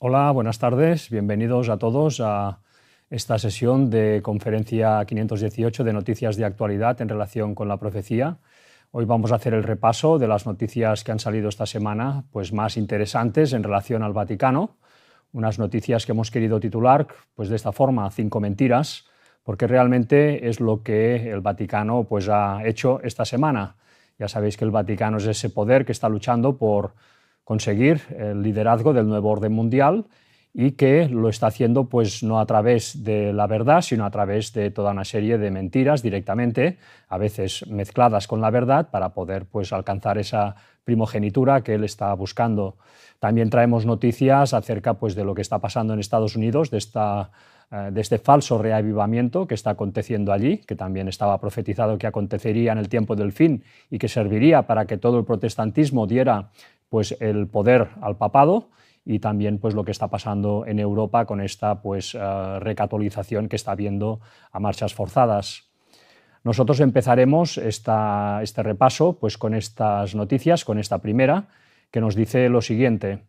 Hola, buenas tardes. Bienvenidos a todos a esta sesión de conferencia 518 de noticias de actualidad en relación con la profecía. Hoy vamos a hacer el repaso de las noticias que han salido esta semana, pues más interesantes en relación al Vaticano. Unas noticias que hemos querido titular, pues de esta forma, 5 mentiras, porque realmente es lo que el Vaticano pues ha hecho esta semana. Ya sabéis que el Vaticano es ese poder que está luchando por conseguir el liderazgo del nuevo orden mundial y que lo está haciendo pues no a través de la verdad, sino a través de toda una serie de mentiras directamente, a veces mezcladas con la verdad, para poder pues alcanzar esa primogenitura que él está buscando. También traemos noticias acerca pues de lo que está pasando en Estados Unidos, de este falso reavivamiento que está aconteciendo allí, que también estaba profetizado que acontecería en el tiempo del fin y que serviría para que todo el protestantismo diera pues el poder al papado, y también pues lo que está pasando en Europa con esta pues recatolización que está habiendo a marchas forzadas. Nosotros empezaremos este repaso pues con estas noticias, con esta primera, que nos dice lo siguiente: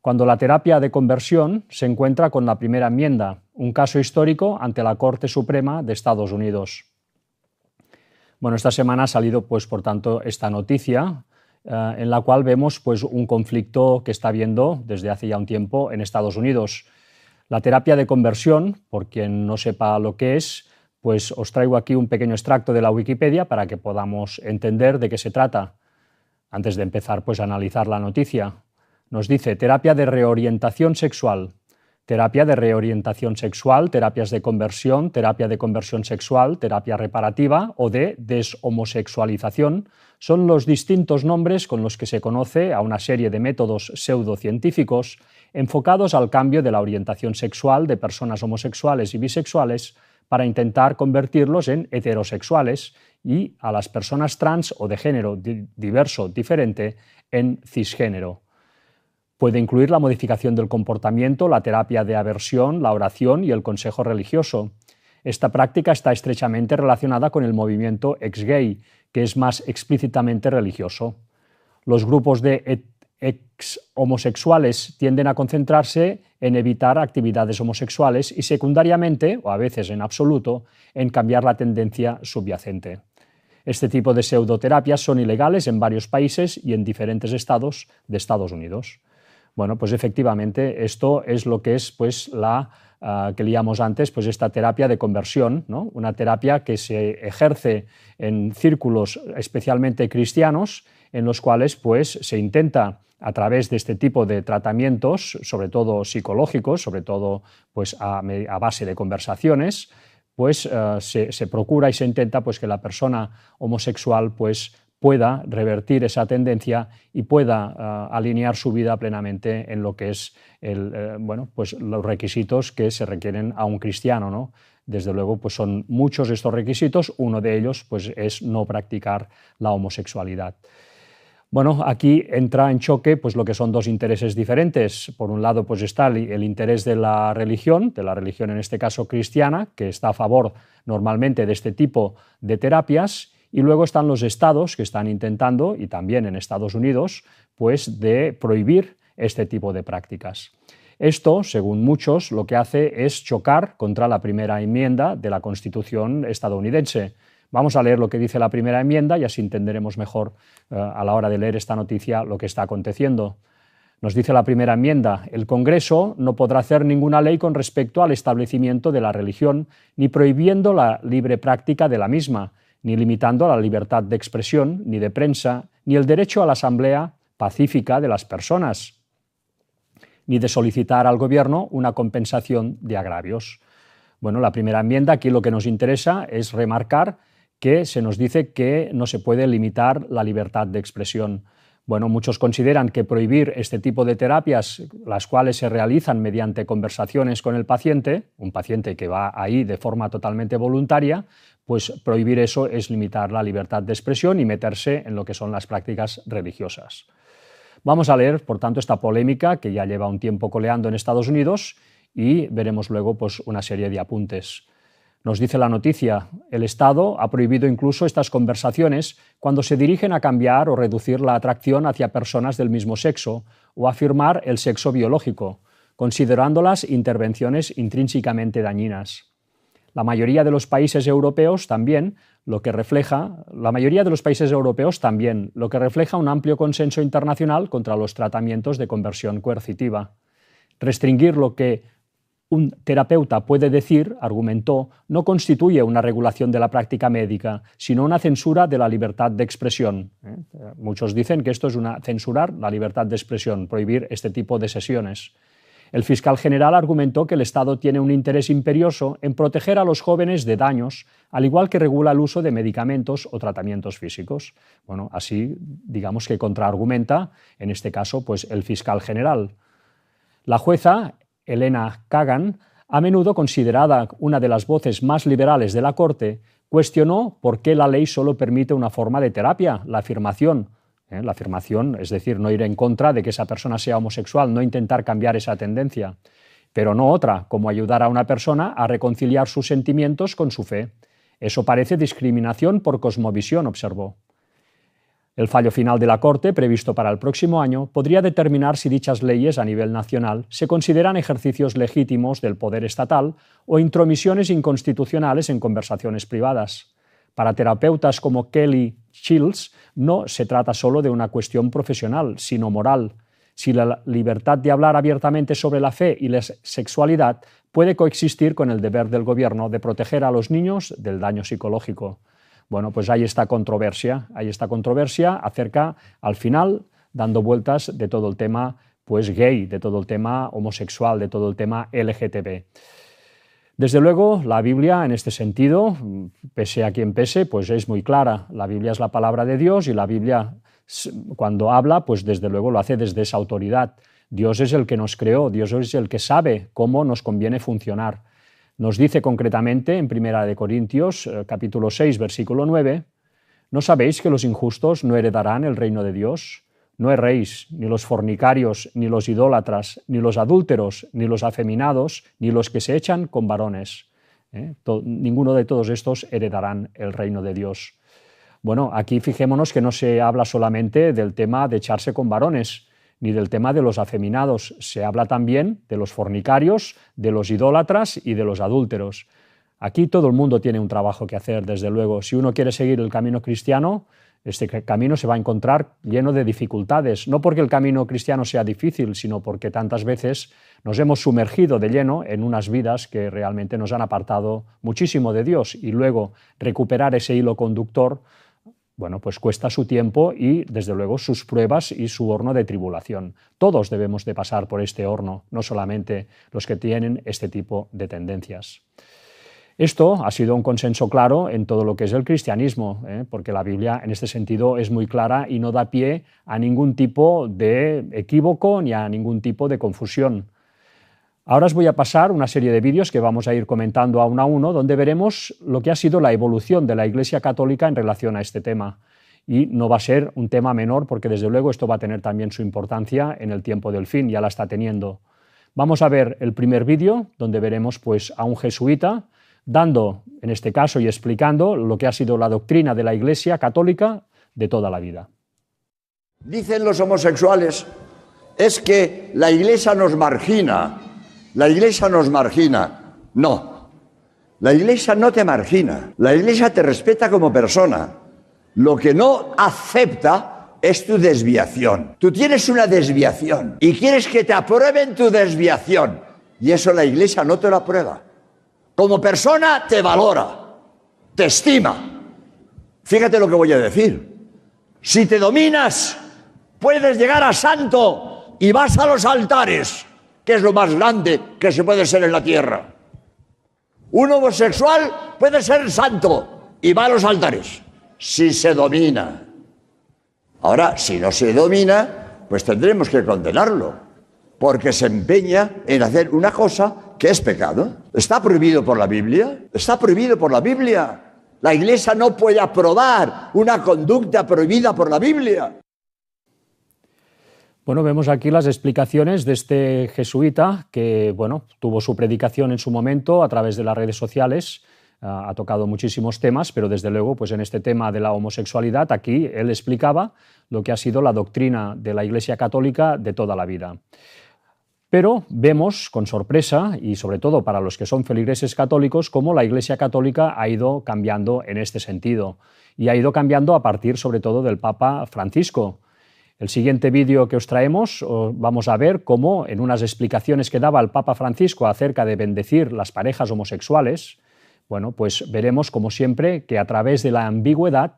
cuando la terapia de conversión se encuentra con la primera enmienda, un caso histórico ante la Corte Suprema de Estados Unidos. Bueno, esta semana ha salido pues por tanto esta noticia, en la cual vemos pues un conflicto que está habiendo desde hace ya un tiempo en Estados Unidos. La terapia de conversión, por quien no sepa lo que es, pues os traigo aquí un pequeño extracto de la Wikipedia para que podamos entender de qué se trata. Antes de empezar pues a analizar la noticia, nos dice terapia de reorientación sexual. Terapia de reorientación sexual, terapias de conversión sexual, terapia reparativa o de deshomosexualización son los distintos nombres con los que se conoce a una serie de métodos pseudocientíficos enfocados al cambio de la orientación sexual de personas homosexuales y bisexuales para intentar convertirlos en heterosexuales y a las personas trans o de género diverso diferente en cisgénero. Puede incluir la modificación del comportamiento, la terapia de aversión, la oración y el consejo religioso. Esta práctica está estrechamente relacionada con el movimiento ex-gay, que es más explícitamente religioso. Los grupos de ex-homosexuales tienden a concentrarse en evitar actividades homosexuales y secundariamente, o a veces en absoluto, en cambiar la tendencia subyacente. Este tipo de pseudoterapias son ilegales en varios países y en diferentes estados de Estados Unidos. Bueno, pues efectivamente esto es lo que es pues que leíamos antes, pues esta terapia de conversión, ¿no? Una terapia que se ejerce en círculos especialmente cristianos, en los cuales pues se intenta a través de este tipo de tratamientos, sobre todo psicológicos, sobre todo pues a base de conversaciones, pues se procura y se intenta pues que la persona homosexual pues pueda revertir esa tendencia y pueda alinear su vida plenamente en lo que es pues los requisitos que se requieren a un cristiano, ¿no? Desde luego pues son muchos estos requisitos, uno de ellos pues es no practicar la homosexualidad. Bueno, aquí entra en choque pues lo que son dos intereses diferentes. Por un lado pues está el interés de la religión en este caso cristiana, que está a favor normalmente de este tipo de terapias, y luego están los estados que están intentando, y también en Estados Unidos, pues de prohibir este tipo de prácticas. Esto, según muchos, lo que hace es chocar contra la primera enmienda de la Constitución estadounidense. Vamos a leer lo que dice la primera enmienda y así entenderemos mejor a la hora de leer esta noticia lo que está aconteciendo. Nos dice la primera enmienda: el Congreso no podrá hacer ninguna ley con respecto al establecimiento de la religión, ni prohibiendo la libre práctica de la misma, ni limitando la libertad de expresión, ni de prensa, ni el derecho a la asamblea pacífica de las personas, ni de solicitar al gobierno una compensación de agravios. Bueno, la primera enmienda, aquí lo que nos interesa es remarcar que se nos dice que no se puede limitar la libertad de expresión. Bueno, muchos consideran que prohibir este tipo de terapias, las cuales se realizan mediante conversaciones con el paciente, un paciente que va ahí de forma totalmente voluntaria, pues prohibir eso es limitar la libertad de expresión y meterse en lo que son las prácticas religiosas. Vamos a leer, por tanto, esta polémica que ya lleva un tiempo coleando en Estados Unidos y veremos luego pues, una serie de apuntes. Nos dice la noticia: el Estado ha prohibido incluso estas conversaciones cuando se dirigen a cambiar o reducir la atracción hacia personas del mismo sexo o afirmar el sexo biológico, considerándolas intervenciones intrínsecamente dañinas. La mayoría de los países europeos también, lo que refleja un amplio consenso internacional contra los tratamientos de conversión coercitiva. Restringir lo que un terapeuta puede decir, argumentó, no constituye una regulación de la práctica médica, sino una censura de la libertad de expresión. Muchos dicen que esto es censurar la libertad de expresión, prohibir este tipo de sesiones. El fiscal general argumentó que el Estado tiene un interés imperioso en proteger a los jóvenes de daños, al igual que regula el uso de medicamentos o tratamientos físicos. Bueno, así digamos que contraargumenta, en este caso, pues el fiscal general. La jueza Elena Kagan, a menudo considerada una de las voces más liberales de la Corte, cuestionó por qué la ley solo permite una forma de terapia, la afirmación. La afirmación, es decir, no ir en contra de que esa persona sea homosexual, no intentar cambiar esa tendencia, pero no otra, como ayudar a una persona a reconciliar sus sentimientos con su fe. Eso parece discriminación por cosmovisión, observó. El fallo final de la Corte, previsto para el próximo año, podría determinar si dichas leyes a nivel nacional se consideran ejercicios legítimos del poder estatal o intromisiones inconstitucionales en conversaciones privadas. Para terapeutas como Kelly Shields, no se trata solo de una cuestión profesional, sino moral. Si la libertad de hablar abiertamente sobre la fe y la sexualidad puede coexistir con el deber del gobierno de proteger a los niños del daño psicológico. Bueno, pues hay esta controversia acerca, al final, dando vueltas de todo el tema pues gay, de todo el tema homosexual, de todo el tema LGTB. Desde luego, la Biblia, en este sentido, pese a quien pese, pues es muy clara. La Biblia es la palabra de Dios y la Biblia, cuando habla, pues desde luego lo hace desde esa autoridad. Dios es el que nos creó, Dios es el que sabe cómo nos conviene funcionar. Nos dice concretamente en 1 Corintios, capítulo 6, versículo 9, ¿no sabéis que los injustos no heredarán el reino de Dios? No erréis, ni los fornicarios, ni los idólatras, ni los adúlteros, ni los afeminados, ni los que se echan con varones. Ninguno de todos estos heredarán el reino de Dios. Bueno, aquí fijémonos que no se habla solamente del tema de echarse con varones, ni del tema de los afeminados. Se habla también de los fornicarios, de los idólatras y de los adúlteros. Aquí todo el mundo tiene un trabajo que hacer, desde luego. Si uno quiere seguir el camino cristiano, este camino se va a encontrar lleno de dificultades, no porque el camino cristiano sea difícil, sino porque tantas veces nos hemos sumergido de lleno en unas vidas que realmente nos han apartado muchísimo de Dios, y luego recuperar ese hilo conductor, bueno, pues cuesta su tiempo y, desde luego, sus pruebas y su horno de tribulación. Todos debemos de pasar por este horno, no solamente los que tienen este tipo de tendencias. Esto ha sido un consenso claro en todo lo que es el cristianismo, porque la Biblia en este sentido es muy clara y no da pie a ningún tipo de equívoco ni a ningún tipo de confusión. Ahora os voy a pasar una serie de vídeos que vamos a ir comentando a uno, donde veremos lo que ha sido la evolución de la Iglesia Católica en relación a este tema. Y no va a ser un tema menor, porque desde luego esto va a tener también su importancia en el tiempo del fin, ya la está teniendo. Vamos a ver el primer vídeo, donde veremos pues a un jesuita dando, en este caso, y explicando lo que ha sido la doctrina de la Iglesia Católica de toda la vida. Dicen los homosexuales, es que la Iglesia nos margina, la Iglesia nos margina. No, la Iglesia no te margina, la Iglesia te respeta como persona. Lo que no acepta es tu desviación. Tú tienes una desviación y quieres que te aprueben tu desviación, y eso la Iglesia no te lo aprueba. Como persona te valora, te estima. Fíjate lo que voy a decir. Si te dominas, puedes llegar a santo y vas a los altares, que es lo más grande que se puede ser en la tierra. Un homosexual puede ser santo y va a los altares, si se domina. Ahora, si no se domina, pues tendremos que condenarlo, porque se empeña en hacer una cosa que es pecado. ¿Está prohibido por la Biblia? Está prohibido por la Biblia. La Iglesia no puede aprobar una conducta prohibida por la Biblia. Bueno, vemos aquí las explicaciones de este jesuita que, bueno, tuvo su predicación en su momento a través de las redes sociales. Ha tocado muchísimos temas, pero desde luego, pues en este tema de la homosexualidad, aquí él explicaba lo que ha sido la doctrina de la Iglesia Católica de toda la vida. Pero vemos con sorpresa, y sobre todo para los que son feligreses católicos, cómo la Iglesia Católica ha ido cambiando en este sentido. Y ha ido cambiando a partir sobre todo del Papa Francisco. El siguiente vídeo que os traemos, vamos a ver cómo en unas explicaciones que daba el Papa Francisco acerca de bendecir las parejas homosexuales, bueno, pues veremos como siempre que a través de la ambigüedad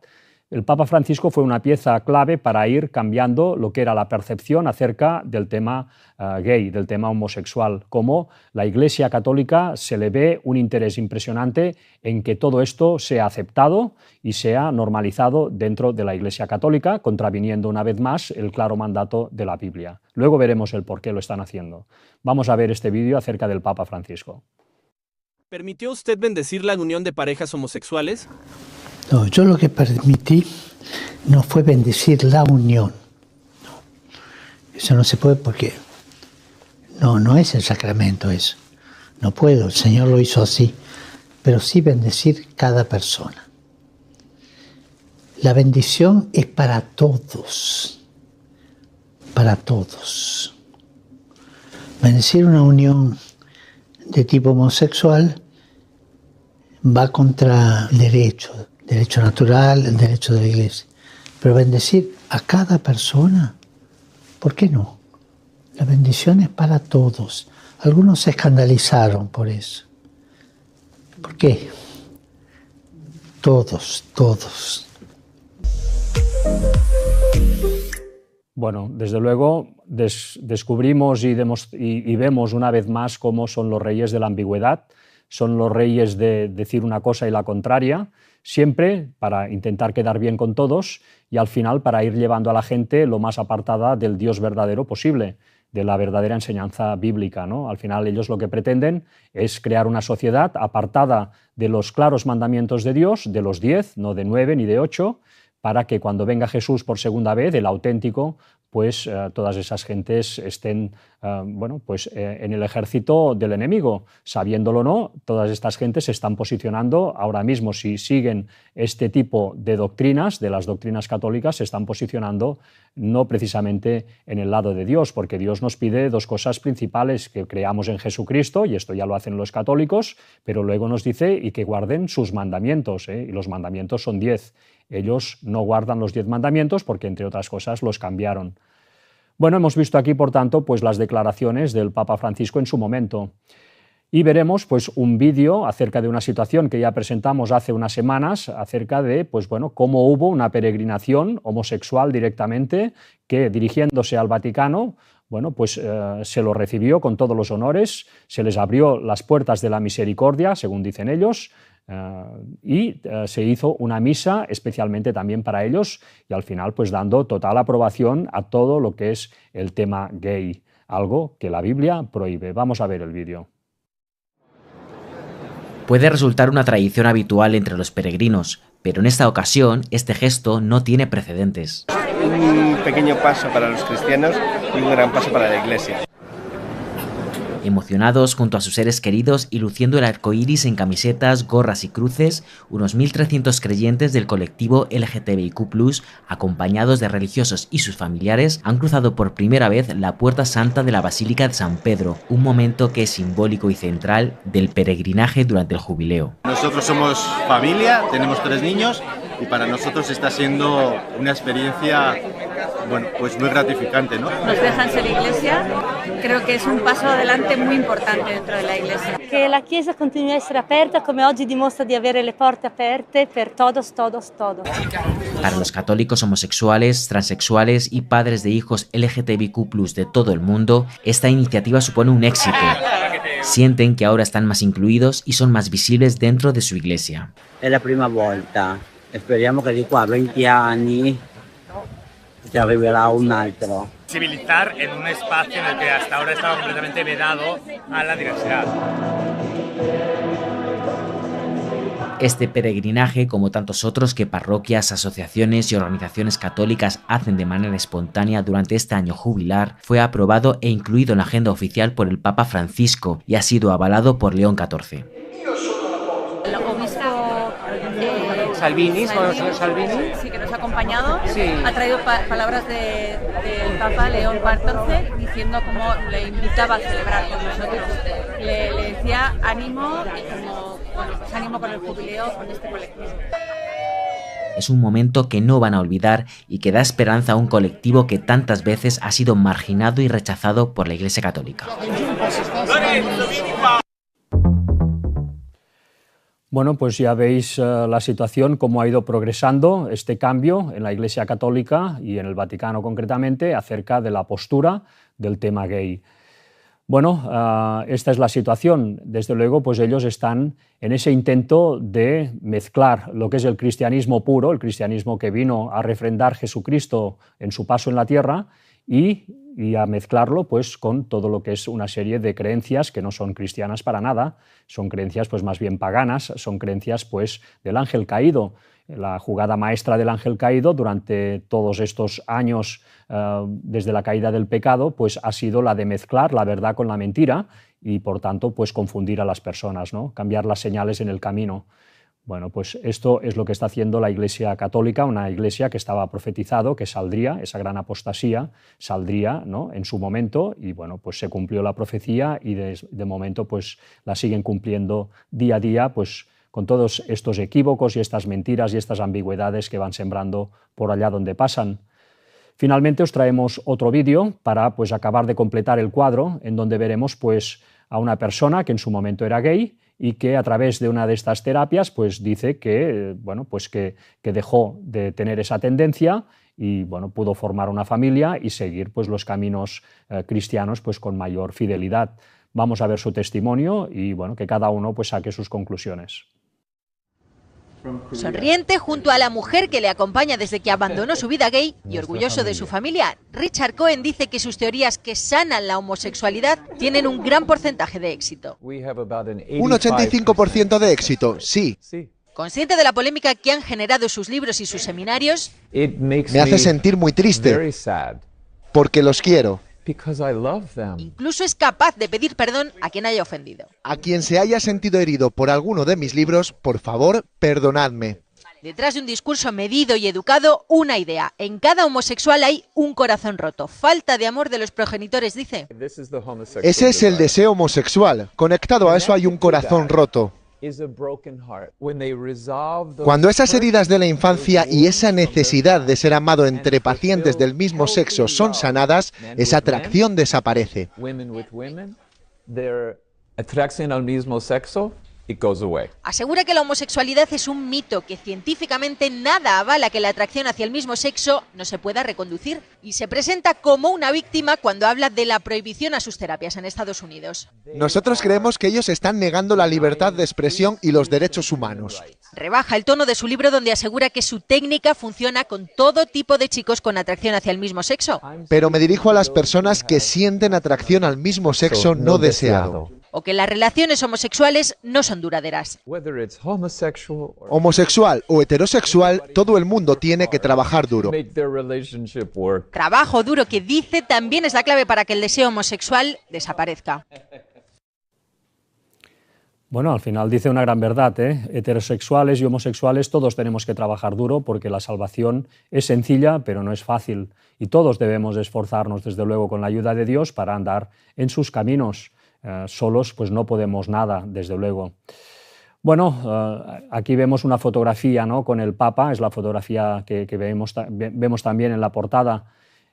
el Papa Francisco fue una pieza clave para ir cambiando lo que era la percepción acerca del tema gay, del tema homosexual, cómo la Iglesia Católica se le ve un interés impresionante en que todo esto sea aceptado y sea normalizado dentro de la Iglesia Católica, contraviniendo una vez más el claro mandato de la Biblia. Luego veremos el por qué lo están haciendo. Vamos a ver este vídeo acerca del Papa Francisco. ¿Permitió usted bendecir la unión de parejas homosexuales? No, yo lo que permití no fue bendecir la unión. No. Eso no se puede porque no es el sacramento eso. No puedo, el Señor lo hizo así. Pero sí bendecir cada persona. La bendición es para todos. Para todos. Bendecir una unión de tipo homosexual va contra el derecho natural, el derecho de la Iglesia. Pero bendecir a cada persona, ¿por qué no? La bendición es para todos. Algunos se escandalizaron por eso. ¿Por qué? Todos. Bueno, desde luego descubrimos y vemos una vez más cómo son los reyes de la ambigüedad, son los reyes de decir una cosa y la contraria, siempre para intentar quedar bien con todos y al final para ir llevando a la gente lo más apartada del Dios verdadero posible, de la verdadera enseñanza bíblica, ¿no? Al final ellos lo que pretenden es crear una sociedad apartada de los claros mandamientos de Dios, de los 10, no de 9 ni de 8, para que cuando venga Jesús por segunda vez, el auténtico, pues todas esas gentes estén en el ejército del enemigo. Sabiéndolo o no, todas estas gentes se están posicionando ahora mismo, si siguen este tipo de doctrinas, de las doctrinas católicas, se están posicionando no precisamente en el lado de Dios, porque Dios nos pide dos cosas principales: que creamos en Jesucristo, y esto ya lo hacen los católicos, pero luego nos dice y que guarden sus mandamientos, y los mandamientos son 10. Ellos no guardan los 10 mandamientos porque, entre otras cosas, los cambiaron. Bueno, hemos visto aquí, por tanto, pues las declaraciones del Papa Francisco en su momento. Y veremos pues, un vídeo acerca de una situación que ya presentamos hace unas semanas, acerca de cómo hubo una peregrinación homosexual directamente que, dirigiéndose al Vaticano, se lo recibió con todos los honores, se les abrió las puertas de la misericordia, según dicen ellos, y se hizo una misa especialmente también para ellos, y al final pues dando total aprobación a todo lo que es el tema gay, algo que la Biblia prohíbe. Vamos a ver el vídeo. Puede resultar una tradición habitual entre los peregrinos, pero en esta ocasión este gesto no tiene precedentes. Un pequeño paso para los cristianos y un gran paso para la Iglesia. Emocionados junto a sus seres queridos y luciendo el arco iris en camisetas, gorras y cruces, unos 1.300 creyentes del colectivo LGTBIQ+, acompañados de religiosos y sus familiares, han cruzado por primera vez la Puerta Santa de la Basílica de San Pedro, un momento que es simbólico y central del peregrinaje durante el jubileo. Nosotros somos familia, tenemos 3 niños y para nosotros está siendo una experiencia pues muy gratificante, ¿no? Nos dejan ser iglesia, creo que es un paso adelante muy importante dentro de la iglesia. Que la Chiesa continui a essere aperta, come oggi dimostra di avere le porte aperte per todos. Para los católicos homosexuales, transexuales y padres de hijos LGTBIQ+ de todo el mundo, esta iniciativa supone un éxito. Sienten que ahora están más incluidos y son más visibles dentro de su iglesia. Es la prima volta, speriamo che di qua a 20 anni se arriverà un altro. Civilizar en un espacio en el que hasta ahora estaba completamente vedado a la diversidad. Este peregrinaje, como tantos otros que parroquias, asociaciones y organizaciones católicas hacen de manera espontánea durante este año jubilar, fue aprobado e incluido en la agenda oficial por el Papa Francisco y ha sido avalado por León XIV. El obispo Salvini, sí, que nos acompaña. acompañado, ha traído palabras del Papa León XIV diciendo cómo le invitaba a celebrar con nosotros. Le decía ánimo, ánimo con el jubileo, con este colectivo. Es un momento que no van a olvidar y que da esperanza a un colectivo que tantas veces ha sido marginado y rechazado por la Iglesia Católica. Bueno, pues ya veis la situación, cómo ha ido progresando este cambio en la Iglesia Católica y en el Vaticano concretamente acerca de la postura del tema gay. Bueno, esta es la situación. Desde luego, pues ellos están en ese intento de mezclar lo que es el cristianismo puro, el cristianismo que vino a refrendar Jesucristo en su paso en la tierra, y a mezclarlo pues con todo lo que es una serie de creencias que no son cristianas para nada, son creencias pues más bien paganas, son creencias pues del ángel caído. La jugada maestra del ángel caído durante todos estos años desde la caída del pecado pues ha sido la de mezclar la verdad con la mentira y por tanto pues confundir a las personas, ¿no? Cambiar las señales en el camino. Bueno, pues esto es lo que está haciendo la Iglesia Católica, una iglesia que estaba profetizado que saldría, esa gran apostasía saldría, ¿no?, en su momento, y bueno, pues se cumplió la profecía y de momento pues la siguen cumpliendo día a día pues con todos estos equívocos y estas mentiras y estas ambigüedades que van sembrando por allá donde pasan. Finalmente os traemos otro vídeo para pues acabar de completar el cuadro, en donde veremos pues a una persona que en su momento era gay y que a través de una de estas terapias pues dice que, bueno, pues que dejó de tener esa tendencia y bueno, pudo formar una familia y seguir pues los caminos cristianos pues con mayor fidelidad. Vamos a ver su testimonio y bueno, que cada uno pues saque sus conclusiones. Sonriente junto a la mujer que le acompaña desde que abandonó su vida gay y orgulloso de su familia, Richard Cohen dice que sus teorías que sanan la homosexualidad tienen un gran porcentaje de éxito. Un 85% de éxito, sí. Consciente de la polémica que han generado sus libros y sus seminarios, me hace sentir muy triste, porque los quiero. Incluso es capaz de pedir perdón a quien haya ofendido. A quien se haya sentido herido por alguno de mis libros, por favor, perdonadme. Detrás de un discurso medido y educado, una idea. En cada homosexual hay un corazón roto. Falta de amor de los progenitores, dice. Ese es el deseo homosexual. Conectado a eso hay un corazón roto. Cuando esas heridas de la infancia y esa necesidad de ser amado entre pacientes del mismo sexo son sanadas, esa atracción desaparece. Asegura que la homosexualidad es un mito, que científicamente nada avala que la atracción hacia el mismo sexo no se pueda reconducir, y se presenta como una víctima cuando habla de la prohibición a sus terapias en Estados Unidos. Nosotros creemos que ellos están negando la libertad de expresión y los derechos humanos. Rebaja el tono de su libro donde asegura que su técnica funciona con todo tipo de chicos con atracción hacia el mismo sexo. Pero me dirijo a las personas que sienten atracción al mismo sexo no deseado. O que las relaciones homosexuales no son duraderas. Homosexual o heterosexual, todo el mundo tiene que trabajar duro. Trabajo duro que dice también es la clave para que el deseo homosexual desaparezca. Bueno, al final dice una gran verdad, ¿eh? Heterosexuales y homosexuales todos tenemos que trabajar duro porque la salvación es sencilla, pero no es fácil. Y todos debemos esforzarnos, desde luego, con la ayuda de Dios para andar en sus caminos. Solos pues no podemos nada, desde luego. Bueno, aquí vemos una fotografía, ¿no?, con el Papa, es la fotografía que vemos también en la portada.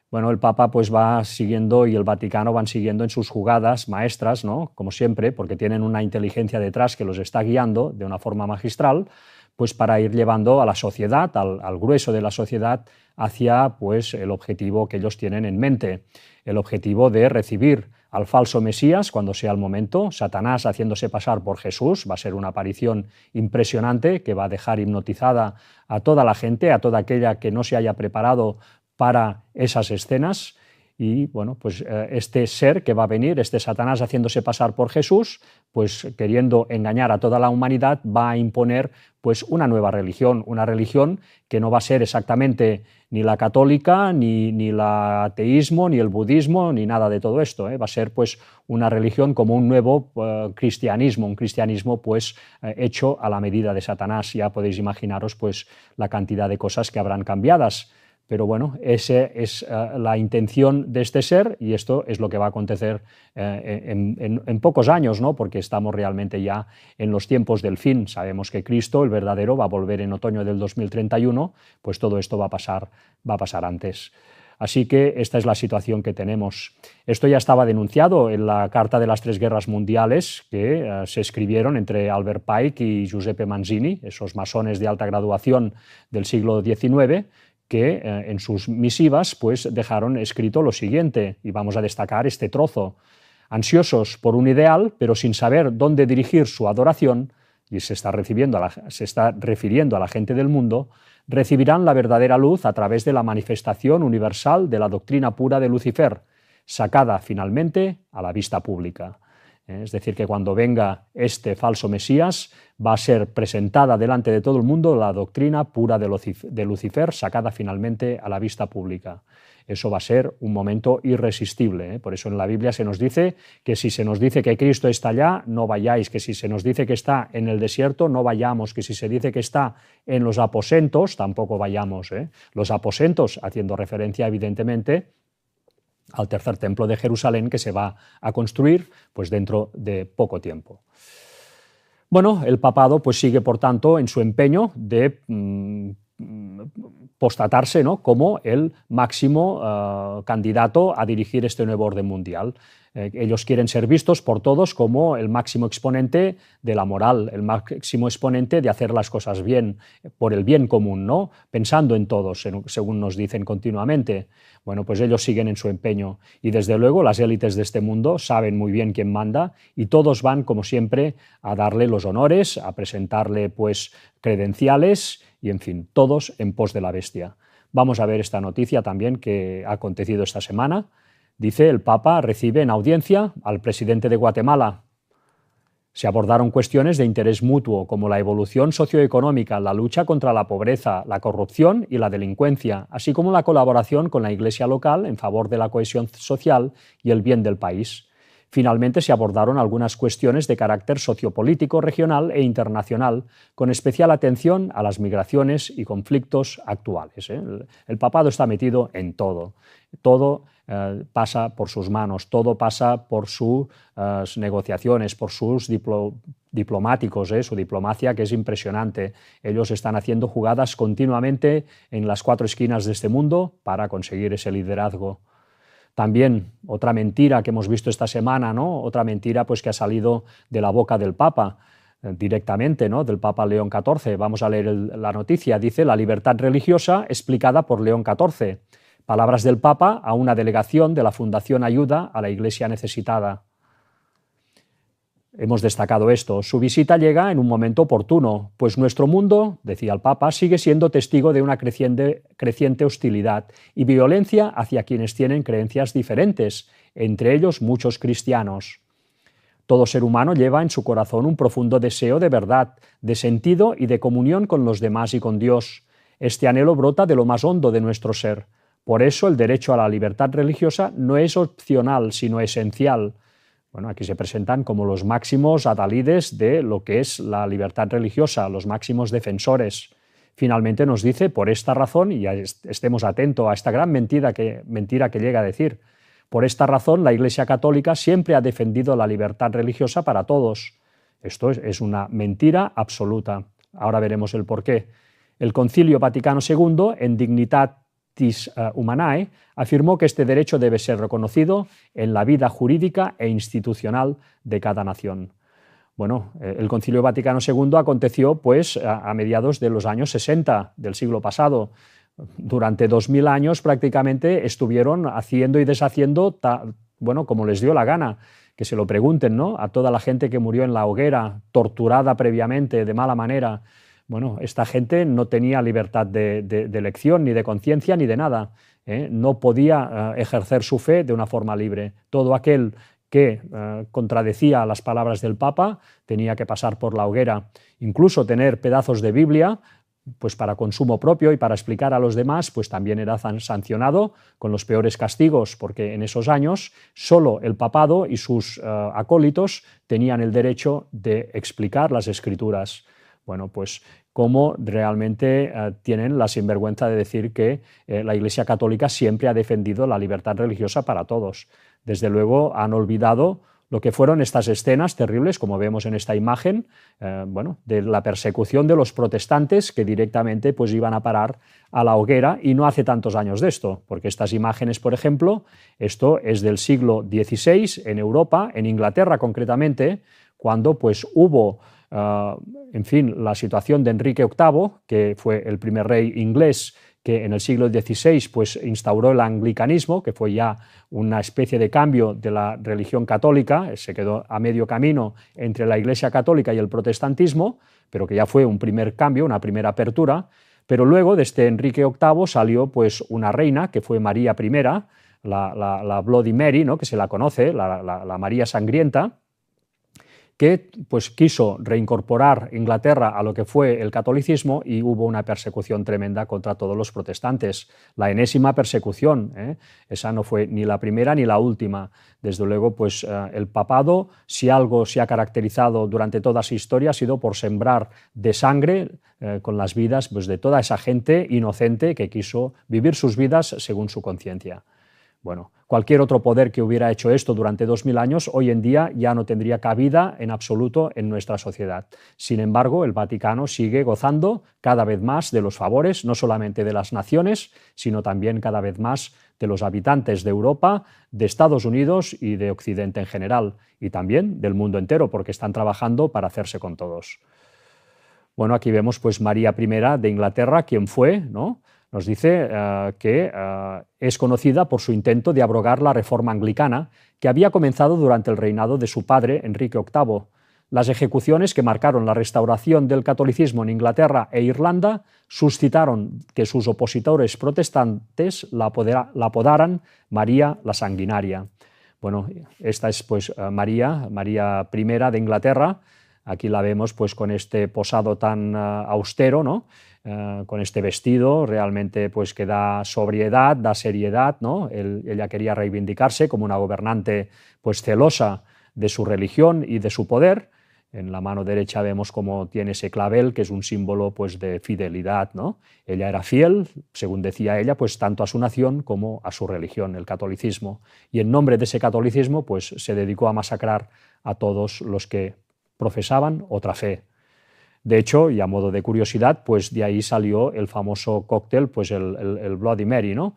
Bueno, el Papa pues va siguiendo y el Vaticano van siguiendo en sus jugadas maestras, ¿no?, como siempre, porque tienen una inteligencia detrás que los está guiando de una forma magistral, pues para ir llevando a la sociedad, al grueso de la sociedad, hacia pues el objetivo que ellos tienen en mente, el objetivo de recibir al falso Mesías cuando sea el momento. Satanás haciéndose pasar por Jesús, va a ser una aparición impresionante que va a dejar hipnotizada a toda la gente, a toda aquella que no se haya preparado para esas escenas. Y bueno, pues este ser que va a venir, este Satanás haciéndose pasar por Jesús, pues queriendo engañar a toda la humanidad, va a imponer pues una nueva religión, una religión que no va a ser exactamente ni la católica, ni el ateísmo, ni el budismo, ni nada de todo esto, ¿eh? Va a ser pues una religión como un nuevo cristianismo, un cristianismo pues hecho a la medida de Satanás. Ya podéis imaginaros pues la cantidad de cosas que habrán cambiadas. Pero bueno, esa es la intención de este ser y esto es lo que va a acontecer en pocos años, ¿no? Porque estamos realmente ya en los tiempos del fin. Sabemos que Cristo, el verdadero, va a volver en otoño del 2031, pues todo esto va a pasar antes. Así que esta es la situación que tenemos. Esto ya estaba denunciado en la Carta de las Tres Guerras Mundiales que se escribieron entre Albert Pike y Giuseppe Mazzini, esos masones de alta graduación del siglo XIX, que en sus misivas pues, dejaron escrito lo siguiente, y vamos a destacar este trozo. Ansiosos por un ideal, pero sin saber dónde dirigir su adoración, y se está refiriendo a la gente del mundo, recibirán la verdadera luz a través de la manifestación universal de la doctrina pura de Lucifer, sacada finalmente a la vista pública. Es decir, que cuando venga este falso Mesías va a ser presentada delante de todo el mundo la doctrina pura de Lucifer, sacada finalmente a la vista pública. Eso va a ser un momento irresistible, ¿eh? Por eso en la Biblia se nos dice que si se nos dice que Cristo está allá, no vayáis, que si se nos dice que está en el desierto, no vayamos, que si se dice que está en los aposentos, tampoco vayamos, ¿eh? Los aposentos, haciendo referencia evidentemente al tercer templo de Jerusalén que se va a construir pues, dentro de poco tiempo. Bueno, el papado pues, sigue, por tanto, en su empeño de postatarse, ¿no?, como el máximo candidato a dirigir este nuevo orden mundial. Ellos quieren ser vistos por todos como el máximo exponente de la moral, el máximo exponente de hacer las cosas bien, por el bien común, ¿no?, pensando en todos, según nos dicen continuamente. Bueno, pues ellos siguen en su empeño y desde luego las élites de este mundo saben muy bien quién manda y todos van, como siempre, a darle los honores, a presentarle pues credenciales y, en fin, todos en pos de la bestia. Vamos a ver esta noticia también que ha acontecido esta semana. Dice, el Papa recibe en audiencia al presidente de Guatemala. Se abordaron cuestiones de interés mutuo como la evolución socioeconómica, la lucha contra la pobreza, la corrupción y la delincuencia, así como la colaboración con la Iglesia local en favor de la cohesión social y el bien del país. Finalmente se abordaron algunas cuestiones de carácter sociopolítico, regional e internacional, con especial atención a las migraciones y conflictos actuales. El papado está metido en todo. Todo pasa por sus manos, todo pasa por sus negociaciones, por sus diplomáticos, su diplomacia, que es impresionante. Ellos están haciendo jugadas continuamente en las cuatro esquinas de este mundo para conseguir ese liderazgo. También otra mentira que hemos visto esta semana, ¿no?, otra mentira pues, que ha salido de la boca del Papa, directamente, ¿no?, del Papa León XIV. Vamos a leer la noticia. Dice, la libertad religiosa explicada por León XIV. Palabras del Papa a una delegación de la Fundación Ayuda a la Iglesia Necesitada. Hemos destacado esto. Su visita llega en un momento oportuno, pues nuestro mundo, decía el Papa, sigue siendo testigo de una creciente hostilidad y violencia hacia quienes tienen creencias diferentes, entre ellos muchos cristianos. Todo ser humano lleva en su corazón un profundo deseo de verdad, de sentido y de comunión con los demás y con Dios. Este anhelo brota de lo más hondo de nuestro ser. Por eso el derecho a la libertad religiosa no es opcional, sino esencial. Bueno, aquí se presentan como los máximos adalides de lo que es la libertad religiosa, los máximos defensores. Finalmente nos dice, por esta razón, y estemos atentos a esta gran mentira que llega a decir, por esta razón la Iglesia Católica siempre ha defendido la libertad religiosa para todos. Esto es una mentira absoluta. Ahora veremos el porqué. El Concilio Vaticano II, en Dignitatis Humanae, afirmó que este derecho debe ser reconocido en la vida jurídica e institucional de cada nación. Bueno, el Concilio Vaticano II aconteció pues, a mediados de los años 60 del siglo pasado. Durante 2000 años prácticamente estuvieron haciendo y deshaciendo, bueno, como les dio la gana. Que se lo pregunten, ¿no?, a toda la gente que murió en la hoguera, torturada previamente de mala manera. Bueno, esta gente no tenía libertad de elección, ni de conciencia, ni de nada. No podía ejercer su fe de una forma libre. Todo aquel que contradecía las palabras del Papa tenía que pasar por la hoguera. Incluso tener pedazos de Biblia pues para consumo propio y para explicar a los demás, pues también era sancionado con los peores castigos, porque en esos años solo el papado y sus acólitos tenían el derecho de explicar las Escrituras. Bueno, pues cómo realmente tienen la sinvergüenza de decir que la Iglesia Católica siempre ha defendido la libertad religiosa para todos. Desde luego han olvidado lo que fueron estas escenas terribles, como vemos en esta imagen, bueno, de la persecución de los protestantes que directamente pues, iban a parar a la hoguera, y no hace tantos años de esto, porque estas imágenes, por ejemplo, esto es del siglo XVI en Europa, en Inglaterra concretamente, cuando pues, hubo, en fin, la situación de Enrique VIII, que fue el primer rey inglés que en el siglo XVI pues, instauró el anglicanismo, que fue ya una especie de cambio de la religión católica, se quedó a medio camino entre la Iglesia Católica y el protestantismo, pero que ya fue un primer cambio, una primera apertura. Pero luego de este Enrique VIII salió pues, una reina, que fue María I, la Bloody Mary, ¿no? Que se la conoce, la María Sangrienta, que pues, quiso reincorporar Inglaterra a lo que fue el catolicismo, y hubo una persecución tremenda contra todos los protestantes. La enésima persecución, esa no fue ni la primera ni la última. Desde luego, pues, el papado, si algo se ha caracterizado durante toda su historia, ha sido por sembrar de sangre con las vidas pues, de toda esa gente inocente que quiso vivir sus vidas según su conciencia. Bueno, cualquier otro poder que hubiera hecho esto durante 2000 años, hoy en día ya no tendría cabida en absoluto en nuestra sociedad. Sin embargo, el Vaticano sigue gozando cada vez más de los favores, no solamente de las naciones, sino también cada vez más de los habitantes de Europa, de Estados Unidos y de Occidente en general, y también del mundo entero, porque están trabajando para hacerse con todos. Bueno, aquí vemos pues María I de Inglaterra, quien fue, ¿no? Nos dice que es conocida por su intento de abrogar la reforma anglicana, que había comenzado durante el reinado de su padre, Enrique VIII. Las ejecuciones que marcaron la restauración del catolicismo en Inglaterra e Irlanda suscitaron que sus opositores protestantes la apodaran María la Sanguinaria. Bueno, esta es pues María I de Inglaterra. Aquí la vemos pues con este posado tan austero, ¿no? Con este vestido realmente pues que da sobriedad, da seriedad, ¿no? Ella quería reivindicarse como una gobernante pues celosa de su religión y de su poder. En la mano derecha vemos cómo tiene ese clavel, que es un símbolo pues de fidelidad, ¿no? Ella era fiel, según decía ella, pues tanto a su nación como a su religión, el catolicismo. Y en nombre de ese catolicismo pues se dedicó a masacrar a todos los que profesaban otra fe. De hecho, y a modo de curiosidad, pues de ahí salió el famoso cóctel, pues el Bloody Mary, ¿no?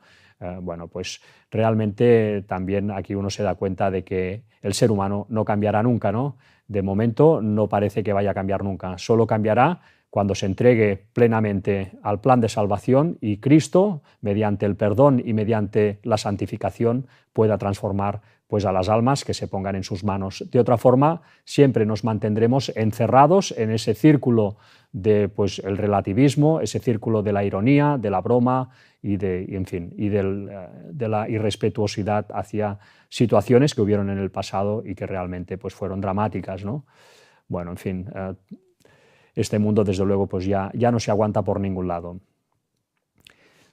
Bueno, pues realmente también aquí uno se da cuenta de que el ser humano no cambiará nunca, ¿no? De momento no parece que vaya a cambiar nunca, solo cambiará cuando se entregue plenamente al plan de salvación y Cristo, mediante el perdón y mediante la santificación, pueda transformar pues, a las almas que se pongan en sus manos. De otra forma, siempre nos mantendremos encerrados en ese círculo de pues, el relativismo, ese círculo de la ironía, de la broma y de la irrespetuosidad hacia situaciones que hubieron en el pasado y que realmente pues, fueron dramáticas, ¿no? Bueno, en fin, este mundo desde luego pues, ya no se aguanta por ningún lado.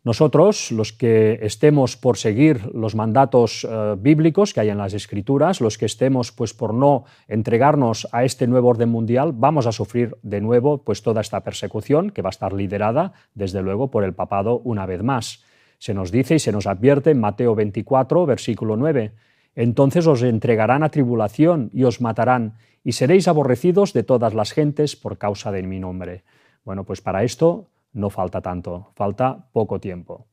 Nosotros, los que estemos por seguir los mandatos bíblicos que hay en las Escrituras, los que estemos pues, por no entregarnos a este nuevo orden mundial, vamos a sufrir de nuevo pues, toda esta persecución que va a estar liderada, desde luego, por el papado una vez más. Se nos dice y se nos advierte en Mateo 24, versículo 9, «Entonces os entregarán a tribulación y os matarán, y seréis aborrecidos de todas las gentes por causa de mi nombre». Bueno, pues para esto no falta tanto, falta poco tiempo.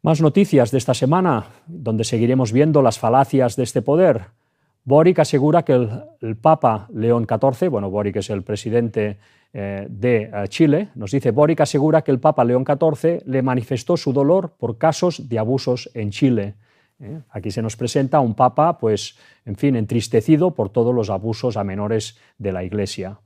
Más noticias de esta semana, donde seguiremos viendo las falacias de este poder. Boric asegura que el Papa León XIV, bueno, Boric es el presidente de Chile, nos dice, Boric asegura que el Papa León XIV le manifestó su dolor por casos de abusos en Chile. Aquí se nos presenta un Papa, pues, en fin, entristecido por todos los abusos a menores de la Iglesia.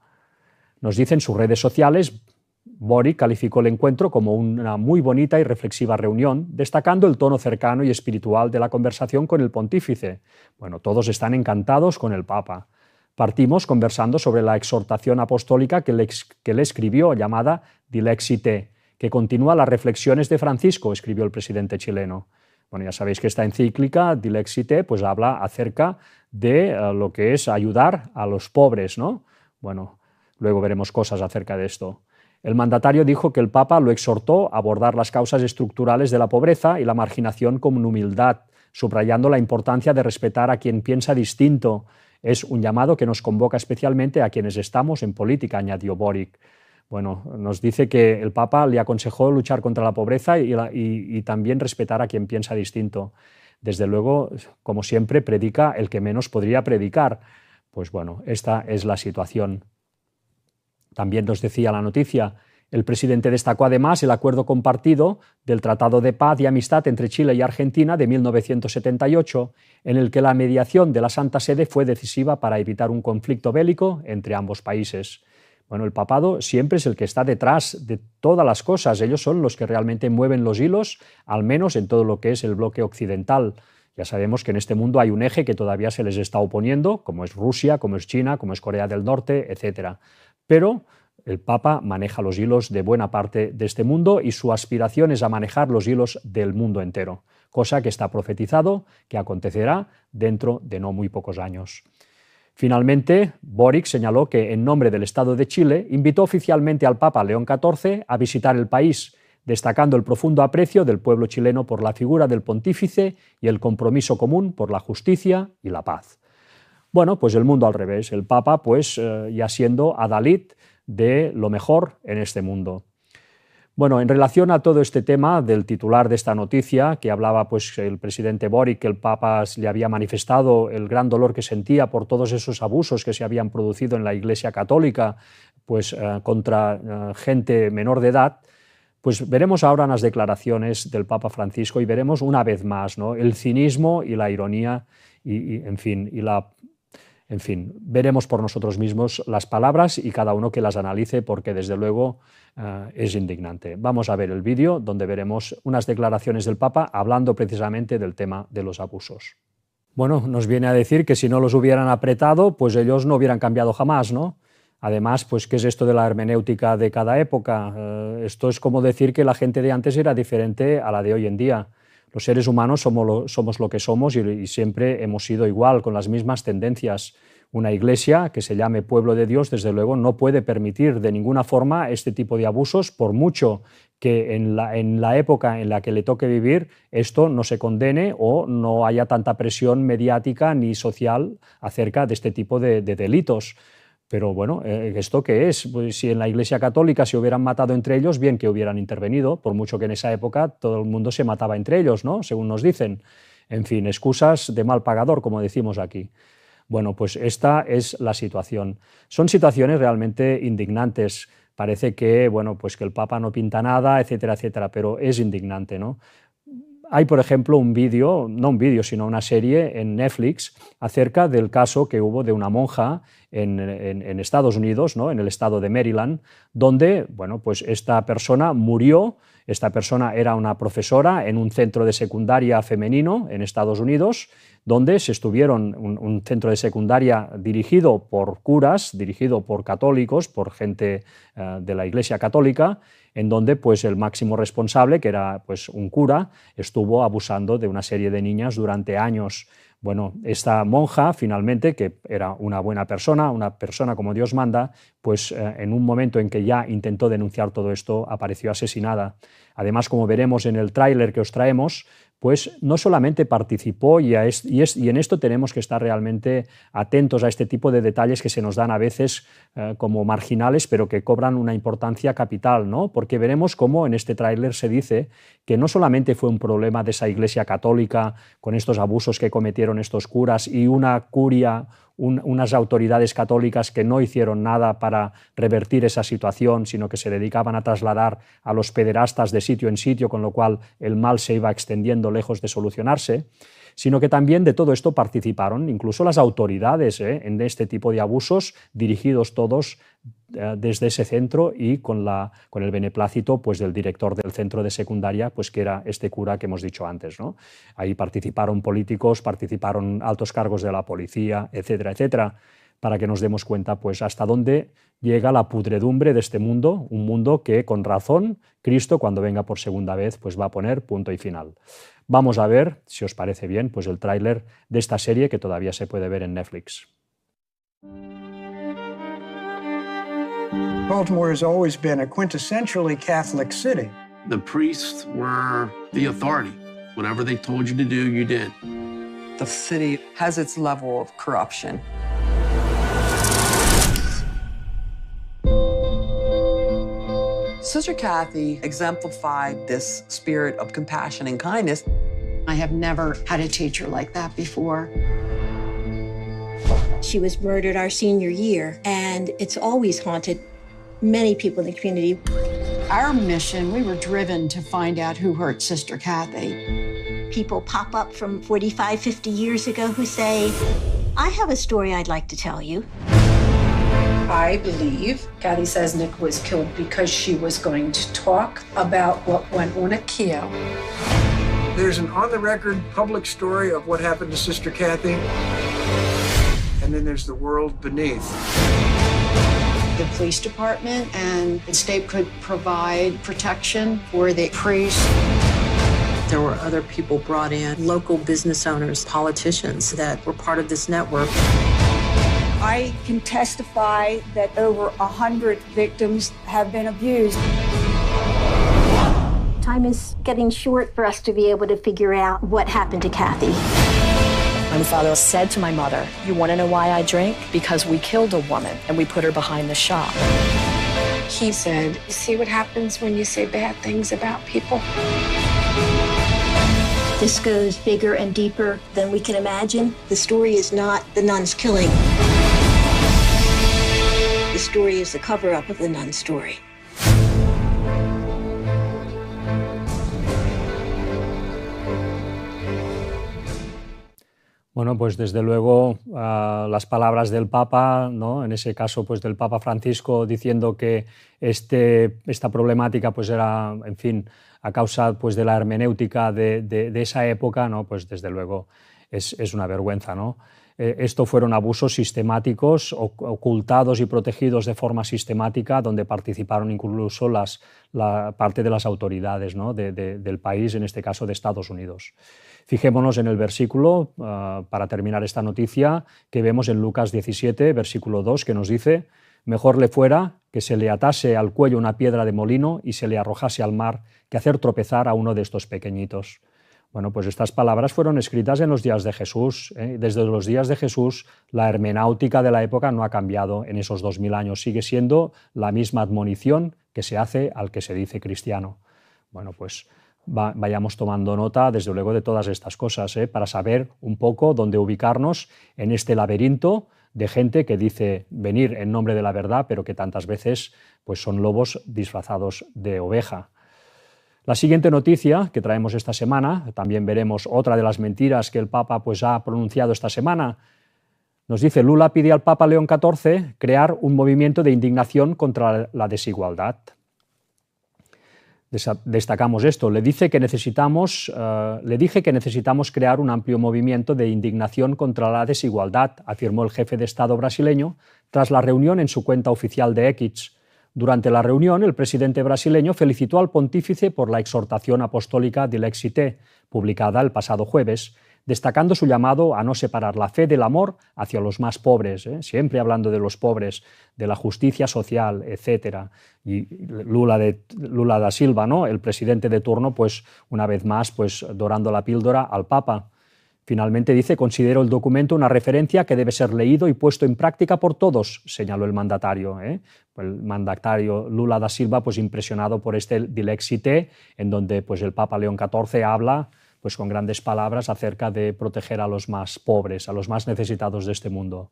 Nos dice en sus redes sociales, Boric calificó el encuentro como una muy bonita y reflexiva reunión, destacando el tono cercano y espiritual de la conversación con el pontífice. Bueno, todos están encantados con el Papa. Partimos conversando sobre la exhortación apostólica que le escribió, llamada Dilexi Te, que continúa las reflexiones de Francisco, escribió el presidente chileno. Bueno, ya sabéis que esta encíclica, Dilexi Te, pues habla acerca de lo que es ayudar a los pobres, ¿no? Bueno, luego veremos cosas acerca de esto. El mandatario dijo que el Papa lo exhortó a abordar las causas estructurales de la pobreza y la marginación con humildad, subrayando la importancia de respetar a quien piensa distinto. Es un llamado que nos convoca especialmente a quienes estamos en política, añadió Boric. Bueno, nos dice que el Papa le aconsejó luchar contra la pobreza y también respetar a quien piensa distinto. Desde luego, como siempre, predica el que menos podría predicar. Pues bueno, esta es la situación. También nos decía la noticia, el presidente destacó además el acuerdo compartido del Tratado de Paz y Amistad entre Chile y Argentina de 1978, en el que la mediación de la Santa Sede fue decisiva para evitar un conflicto bélico entre ambos países. Bueno, el papado siempre es el que está detrás de todas las cosas, ellos son los que realmente mueven los hilos, al menos en todo lo que es el bloque occidental. Ya sabemos que en este mundo hay un eje que todavía se les está oponiendo, como es Rusia, como es China, como es Corea del Norte, etc. Pero el Papa maneja los hilos de buena parte de este mundo y su aspiración es a manejar los hilos del mundo entero, cosa que está profetizado que acontecerá dentro de no muy pocos años. Finalmente, Boric señaló que, en nombre del Estado de Chile, invitó oficialmente al Papa León XIV a visitar el país, destacando el profundo aprecio del pueblo chileno por la figura del pontífice y el compromiso común por la justicia y la paz. Bueno, pues el mundo al revés, el Papa pues ya siendo adalid de lo mejor en este mundo. Bueno, en relación a todo este tema del titular de esta noticia, que hablaba pues el presidente Boric, que el Papa le había manifestado el gran dolor que sentía por todos esos abusos que se habían producido en la Iglesia Católica pues, contra gente menor de edad, pues veremos ahora unas declaraciones del Papa Francisco y veremos una vez más, ¿no?, el cinismo y la ironía en fin, veremos por nosotros mismos las palabras y cada uno que las analice porque desde luego es indignante. Vamos a ver el vídeo donde veremos unas declaraciones del Papa hablando precisamente del tema de los abusos. Bueno, nos viene a decir que si no los hubieran apretado, pues ellos no hubieran cambiado jamás, ¿no? Además, pues, ¿qué es esto de la hermenéutica de cada época? Esto es como decir que la gente de antes era diferente a la de hoy en día. Los seres humanos somos lo que somos y siempre hemos sido igual, con las mismas tendencias. Una iglesia que se llame pueblo de Dios, desde luego, no puede permitir de ninguna forma este tipo de abusos, por mucho que en la época en la que le toque vivir esto no se condene o no haya tanta presión mediática ni social acerca de este tipo de delitos. Pero bueno, ¿esto qué es? Pues si en la Iglesia Católica se hubieran matado entre ellos, bien que hubieran intervenido, por mucho que en esa época todo el mundo se mataba entre ellos, ¿no?, según nos dicen. En fin, excusas de mal pagador, como decimos aquí. Bueno, pues esta es la situación. Son situaciones realmente indignantes. Parece que, bueno, pues que el Papa no pinta nada, etcétera, etcétera, pero es indignante, ¿no? Hay, por ejemplo, un vídeo, no un vídeo, sino una serie en Netflix acerca del caso que hubo de una monja en Estados Unidos, ¿no?, en el estado de Maryland, donde, bueno, pues esta persona murió. Esta persona era una profesora en un centro de secundaria femenino en Estados Unidos, donde un centro de secundaria dirigido por curas, dirigido por católicos, por gente de la Iglesia Católica, en donde pues, el máximo responsable, que era pues, un cura, estuvo abusando de una serie de niñas durante años. Bueno, esta monja, finalmente, que era una buena persona, una persona como Dios manda, pues en un momento en que ya intentó denunciar todo esto, apareció asesinada. Además, como veremos en el tráiler que os traemos, pues no solamente participó, y en esto tenemos que estar realmente atentos a este tipo de detalles que se nos dan a veces como marginales, pero que cobran una importancia capital, ¿no? Porque veremos cómo en este tráiler se dice que no solamente fue un problema de esa Iglesia Católica con estos abusos que cometieron estos curas y una curia, unas autoridades católicas que no hicieron nada para revertir esa situación, sino que se dedicaban a trasladar a los pederastas de sitio en sitio, con lo cual el mal se iba extendiendo lejos de solucionarse, sino que también de todo esto participaron incluso las autoridades en este tipo de abusos, dirigidos todos desde ese centro y con el beneplácito pues, del director del centro de secundaria, pues, que era este cura que hemos dicho antes, ¿no? Ahí participaron políticos, participaron altos cargos de la policía, etcétera, etcétera, para que nos demos cuenta pues, hasta dónde llega la pudredumbre de este mundo, un mundo que con razón Cristo, cuando venga por segunda vez, pues, va a poner punto y final. Vamos a ver, si os parece bien, pues, el tráiler de esta serie que todavía se puede ver en Netflix. Baltimore has always been a quintessentially Catholic city. The priests were the authority. Whatever they told you to do, you did. The city has its level of corruption. Sister Kathy exemplified this spirit of compassion and kindness. I have never had a teacher like that before. She was murdered our senior year, and it's always haunted many people in the community. Our mission, we were driven to find out who hurt Sister Kathy. People pop up from 45, 50 years ago who say, I have a story I'd like to tell you. I believe Kathy Sesnick was killed because she was going to talk about what went on at Keogh. There's an on-the-record public story of what happened to Sister Kathy, and then there's the world beneath. The police department and the state could provide protection for the priests. There were other people brought in, local business owners, politicians that were part of this network. I can testify that over 100 victims have been abused. Time is getting short for us to be able to figure out what happened to Kathy. My father said to my mother, "You want to know why I drink? Because we killed a woman and we put her behind the shop." He said, "You see what happens when you say bad things about people?" This goes bigger and deeper than we can imagine. The story is not the nuns killing. The story is the cover-up of the nun story. Bueno, pues desde luego las palabras del Papa, ¿no? En ese caso pues del Papa Francisco, diciendo que esta problemática pues era, en fin, a causa pues de la hermenéutica de esa época, ¿no? Pues desde luego es una vergüenza, ¿no? Esto fueron abusos sistemáticos, ocultados y protegidos de forma sistemática, donde participaron incluso la parte de las autoridades, ¿no? del país, en este caso de Estados Unidos. Fijémonos en el versículo, para terminar esta noticia, que vemos en Lucas 17, versículo 2, que nos dice: «Mejor le fuera que se le atase al cuello una piedra de molino y se le arrojase al mar, que hacer tropezar a uno de estos pequeñitos». Bueno, pues estas palabras fueron escritas en los días de Jesús. Desde los días de Jesús, la hermenéutica de la época no ha cambiado en esos 2000 años. Sigue siendo la misma admonición que se hace al que se dice cristiano. Bueno, pues vayamos tomando nota, desde luego, de todas estas cosas, para saber un poco dónde ubicarnos en este laberinto de gente que dice venir en nombre de la verdad, pero que tantas veces pues, son lobos disfrazados de oveja. La siguiente noticia que traemos esta semana, también veremos otra de las mentiras que el Papa pues, ha pronunciado esta semana. Nos dice: Lula pide al Papa León XIV crear un movimiento de indignación contra la desigualdad. Destacamos esto. Le dije que necesitamos crear un amplio movimiento de indignación contra la desigualdad, afirmó el jefe de Estado brasileño tras la reunión en su cuenta oficial de X. Durante la reunión, el presidente brasileño felicitó al pontífice por la exhortación apostólica Dilexi Te, publicada el pasado jueves, destacando su llamado a no separar la fe del amor hacia los más pobres, siempre hablando de los pobres, de la justicia social, etc. Y Lula da Silva, ¿no? El presidente de turno, pues una vez más, pues dorando la píldora al Papa. Finalmente dice: considero el documento una referencia que debe ser leído y puesto en práctica por todos, señaló el mandatario. El mandatario Lula da Silva, pues impresionado por este Dilexi Te, en donde pues, el Papa León XIV habla pues, con grandes palabras acerca de proteger a los más pobres, a los más necesitados de este mundo.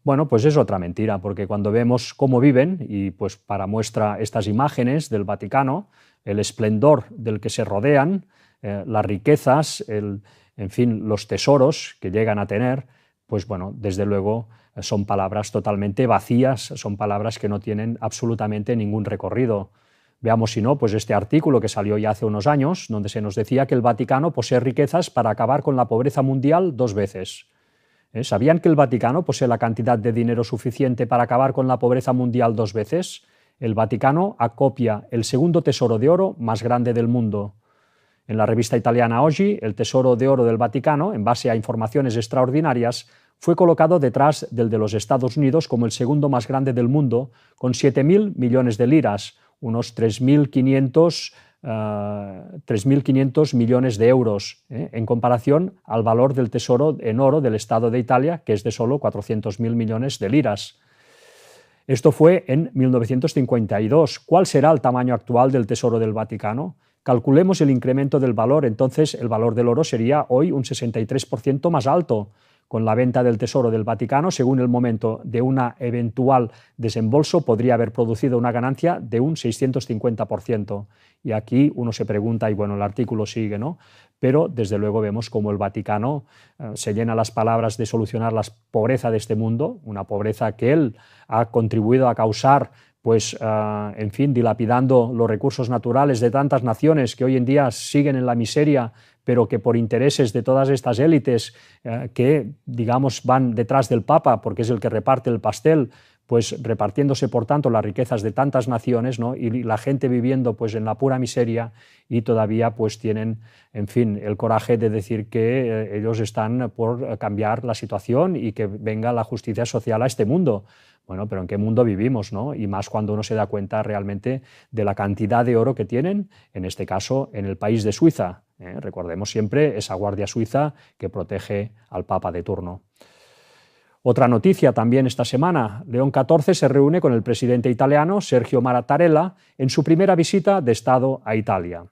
Bueno, pues es otra mentira, porque cuando vemos cómo viven, y pues para muestra estas imágenes del Vaticano, el esplendor del que se rodean, las riquezas, en fin, los tesoros que llegan a tener, pues bueno, desde luego son palabras totalmente vacías, son palabras que no tienen absolutamente ningún recorrido. Veamos si no, pues este artículo que salió ya hace unos años, donde se nos decía que el Vaticano posee riquezas para acabar con la pobreza mundial 2 veces. ¿Sabían que el Vaticano posee la cantidad de dinero suficiente para acabar con la pobreza mundial 2 veces? El Vaticano acopia el segundo tesoro de oro más grande del mundo. En la revista italiana Oggi, el tesoro de oro del Vaticano, en base a informaciones extraordinarias, fue colocado detrás del de los Estados Unidos como el segundo más grande del mundo, con 7.000 millones de liras, unos 3.500 millones de euros, en comparación al valor del tesoro en oro del Estado de Italia, que es de solo 400.000 millones de liras. Esto fue en 1952. ¿Cuál será el tamaño actual del tesoro del Vaticano? Calculemos el incremento del valor, entonces el valor del oro sería hoy un 63% más alto. Con la venta del tesoro del Vaticano, según el momento de una eventual desembolso, podría haber producido una ganancia de un 650%. Y aquí uno se pregunta, y bueno, el artículo sigue, ¿no? Pero desde luego vemos cómo el Vaticano se llena las palabras de solucionar la pobreza de este mundo, una pobreza que él ha contribuido a causar, pues, en fin, dilapidando los recursos naturales de tantas naciones que hoy en día siguen en la miseria, pero que por intereses de todas estas élites que, digamos, van detrás del Papa, porque es el que reparte el pastel, pues repartiéndose, por tanto, las riquezas de tantas naciones, ¿no? Y la gente viviendo pues en la pura miseria, y todavía pues tienen, en fin, el coraje de decir que ellos están por cambiar la situación y que venga la justicia social a este mundo. Bueno, pero ¿en qué mundo vivimos, no? Y más cuando uno se da cuenta realmente de la cantidad de oro que tienen, en este caso en el país de Suiza. Recordemos siempre esa guardia suiza que protege al Papa de turno. Otra noticia también esta semana: León XIV se reúne con el presidente italiano Sergio Mattarella en su primera visita de Estado a Italia.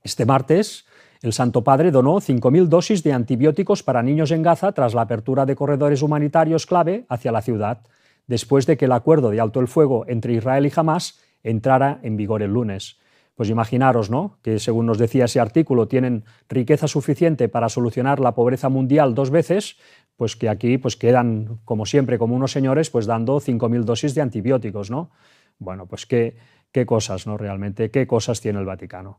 Este martes, el Santo Padre donó 5.000 dosis de antibióticos para niños en Gaza tras la apertura de corredores humanitarios clave hacia la ciudad, después de que el acuerdo de alto el fuego entre Israel y Hamás entrara en vigor el lunes. Pues imaginaros, ¿no?, que según nos decía ese artículo tienen riqueza suficiente para solucionar la pobreza mundial 2 veces, pues que aquí pues quedan, como siempre, como unos señores, pues dando 5.000 dosis de antibióticos, ¿no? Bueno, pues qué cosas, ¿no? Realmente, qué cosas tiene el Vaticano.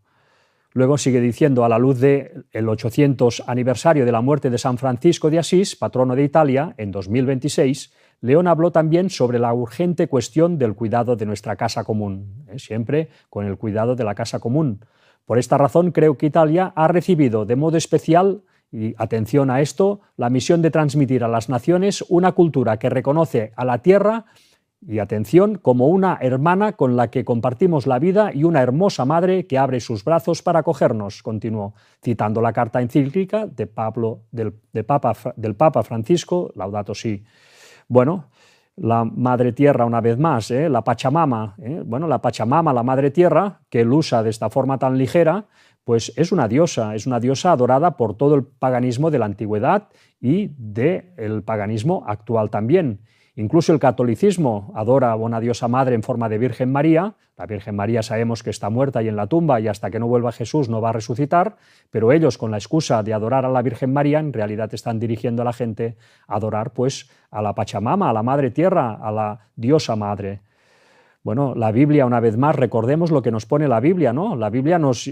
Luego sigue diciendo, a la luz del 800 aniversario de la muerte de San Francisco de Asís, patrono de Italia, en 2026, León habló también sobre la urgente cuestión del cuidado de nuestra casa común, siempre con el cuidado de la casa común. Por esta razón creo que Italia ha recibido de modo especial, y atención a esto, la misión de transmitir a las naciones una cultura que reconoce a la tierra, y atención, como una hermana con la que compartimos la vida y una hermosa madre que abre sus brazos para acogernos, continuó, citando la carta encíclica del Papa Francisco, Laudato Si. Bueno, la Madre Tierra una vez más, la Pachamama, bueno, la Pachamama, la Madre Tierra, que él usa de esta forma tan ligera, pues es una diosa adorada por todo el paganismo de la antigüedad y del paganismo actual también. Incluso el catolicismo adora a una diosa madre en forma de Virgen María. La Virgen María sabemos que está muerta y en la tumba, y hasta que no vuelva Jesús no va a resucitar, pero ellos, con la excusa de adorar a la Virgen María, en realidad están dirigiendo a la gente a adorar pues a la Pachamama, a la Madre Tierra, a la diosa madre. Bueno, la Biblia, una vez más, recordemos lo que nos pone la Biblia, ¿no? La Biblia nos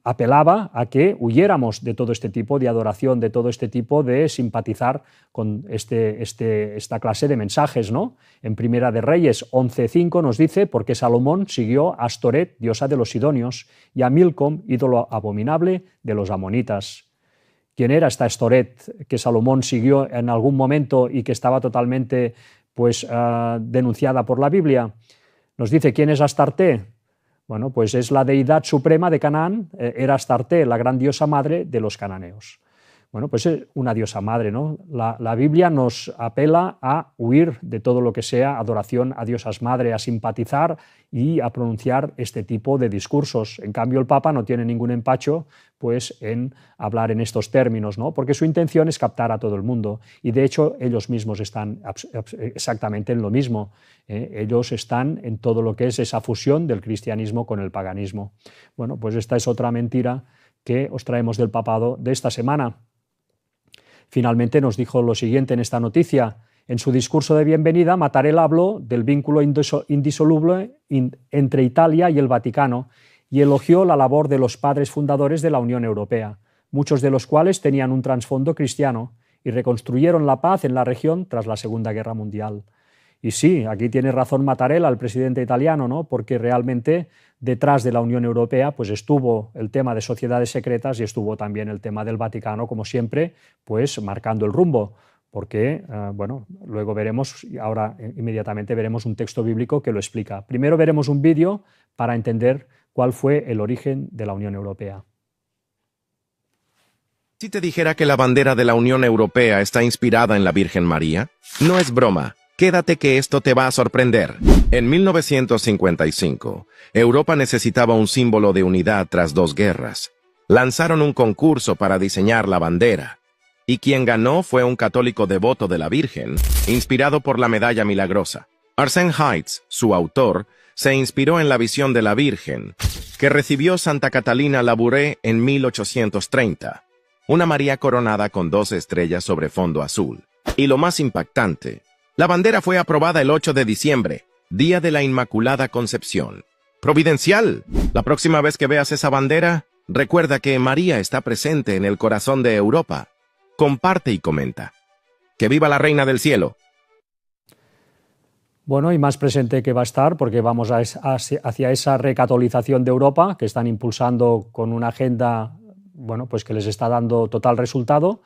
apelaba a que huyéramos de todo este tipo de adoración, de todo este tipo de simpatizar con esta clase de mensajes, ¿no? En Primera de Reyes 11:5 nos dice, porque Salomón siguió a Astoret, diosa de los sidonios, y a Milcom, ídolo abominable de los amonitas. ¿Quién era esta Astoret que Salomón siguió en algún momento y que estaba totalmente denunciada por la Biblia? Nos dice, ¿quién es Astarte? Bueno, pues es la deidad suprema de Canaán, era Astarte, la gran diosa madre de los cananeos. Bueno, pues es una diosa madre, ¿no? La Biblia nos apela a huir de todo lo que sea adoración a diosas madre, a simpatizar y a pronunciar este tipo de discursos. En cambio, el Papa no tiene ningún empacho pues, en hablar en estos términos, ¿no? Porque su intención es captar a todo el mundo. Y de hecho, ellos mismos están exactamente en lo mismo. Ellos están en todo lo que es esa fusión del cristianismo con el paganismo. Bueno, pues esta es otra mentira que os traemos del papado de esta semana. Finalmente nos dijo lo siguiente en esta noticia. En su discurso de bienvenida, Mattarella habló del vínculo indisoluble entre Italia y el Vaticano y elogió la labor de los padres fundadores de la Unión Europea, muchos de los cuales tenían un trasfondo cristiano y reconstruyeron la paz en la región tras la Segunda Guerra Mundial. Y sí, aquí tiene razón Mattarella, el presidente italiano, ¿no? Porque realmente detrás de la Unión Europea pues estuvo el tema de sociedades secretas y estuvo también el tema del Vaticano, como siempre, pues marcando el rumbo. Porque, bueno, luego veremos, y ahora inmediatamente veremos un texto bíblico que lo explica. Primero veremos un vídeo para entender cuál fue el origen de la Unión Europea. Si te dijera que la bandera de la Unión Europea está inspirada en la Virgen María, no es broma. Quédate que esto te va a sorprender. En 1955, Europa necesitaba un símbolo de unidad tras 2 guerras. Lanzaron un concurso para diseñar la bandera, y quien ganó fue un católico devoto de la Virgen, inspirado por la Medalla Milagrosa. Arsène Heitz, su autor, se inspiró en la visión de la Virgen, que recibió Santa Catalina Labouré en 1830, una María coronada con 2 estrellas sobre fondo azul. Y lo más impactante, la bandera fue aprobada el 8 de diciembre, Día de la Inmaculada Concepción. ¡Providencial! La próxima vez que veas esa bandera, recuerda que María está presente en el corazón de Europa. Comparte y comenta. ¡Que viva la Reina del Cielo! Bueno, y más presente que va a estar, porque vamos hacia esa recatolización de Europa, que están impulsando con una agenda, bueno, pues que les está dando total resultado.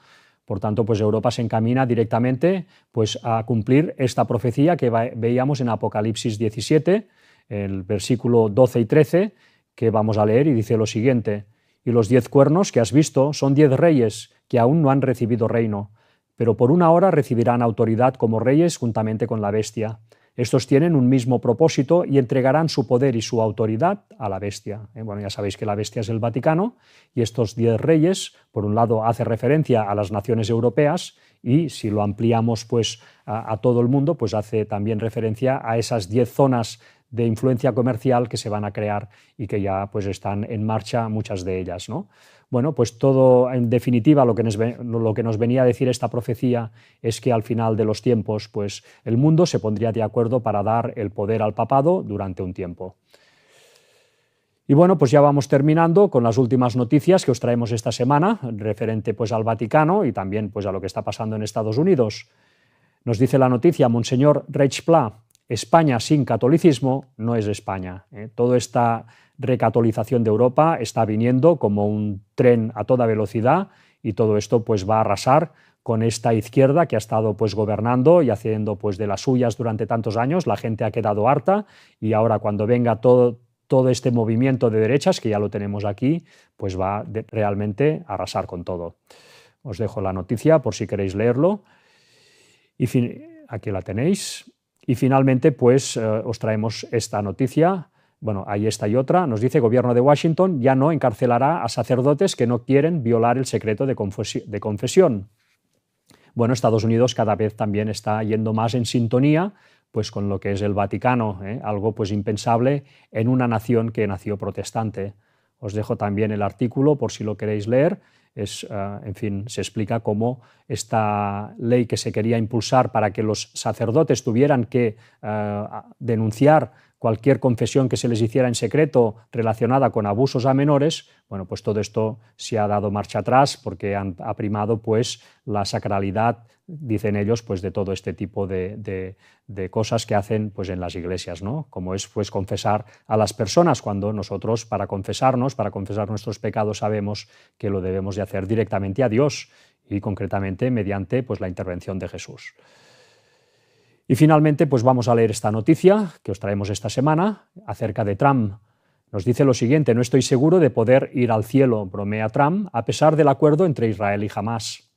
Por tanto, pues Europa se encamina directamente pues, a cumplir esta profecía que veíamos en Apocalipsis 17, el versículo 12 y 13, que vamos a leer y dice lo siguiente: y los 10 cuernos que has visto son 10 reyes que aún no han recibido reino, pero por una hora recibirán autoridad como reyes juntamente con la bestia. Estos tienen un mismo propósito y entregarán su poder y su autoridad a la bestia. Bueno, ya sabéis que la bestia es el Vaticano y estos 10 reyes, por un lado, hace referencia a las naciones europeas y si lo ampliamos pues, a todo el mundo, pues hace también referencia a esas 10 zonas de influencia comercial que se van a crear y que ya pues, están en marcha muchas de ellas, ¿no? Bueno, pues todo, en definitiva, lo que nos venía a decir esta profecía es que al final de los tiempos, pues el mundo se pondría de acuerdo para dar el poder al papado durante un tiempo. Y bueno, pues ya vamos terminando con las últimas noticias que os traemos esta semana, referente pues al Vaticano y también pues a lo que está pasando en Estados Unidos. Nos dice la noticia, Monseñor Reig Pla, España sin catolicismo no es España. Toda esta recatolización de Europa está viniendo como un tren a toda velocidad y todo esto pues va a arrasar con esta izquierda que ha estado pues gobernando y haciendo pues de las suyas durante tantos años. La gente ha quedado harta y ahora cuando venga todo este movimiento de derechas, que ya lo tenemos aquí, pues va realmente a arrasar con todo. Os dejo la noticia por si queréis leerlo. Y aquí la tenéis. Y finalmente pues os traemos esta noticia. Bueno, ahí está y otra. Nos dice: Gobierno de Washington ya no encarcelará a sacerdotes que no quieren violar el secreto de confesión. Bueno, Estados Unidos cada vez también está yendo más en sintonía pues, con lo que es el Vaticano, algo pues, impensable en una nación que nació protestante. Os dejo también el artículo por si lo queréis leer. En fin, se explica cómo esta ley que se quería impulsar para que los sacerdotes tuvieran que denunciar cualquier confesión que se les hiciera en secreto relacionada con abusos a menores, bueno, pues todo esto se ha dado marcha atrás porque ha primado pues la sacralidad, dicen ellos, pues de todo este tipo de cosas que hacen pues en las iglesias, ¿no? Como es pues confesar a las personas, cuando nosotros para confesar nuestros pecados sabemos que lo debemos de hacer directamente a Dios y concretamente mediante pues la intervención de Jesús. Y finalmente pues vamos a leer esta noticia que os traemos esta semana acerca de Trump. Nos dice lo siguiente: no estoy seguro de poder ir al cielo, bromea Trump, a pesar del acuerdo entre Israel y Hamás.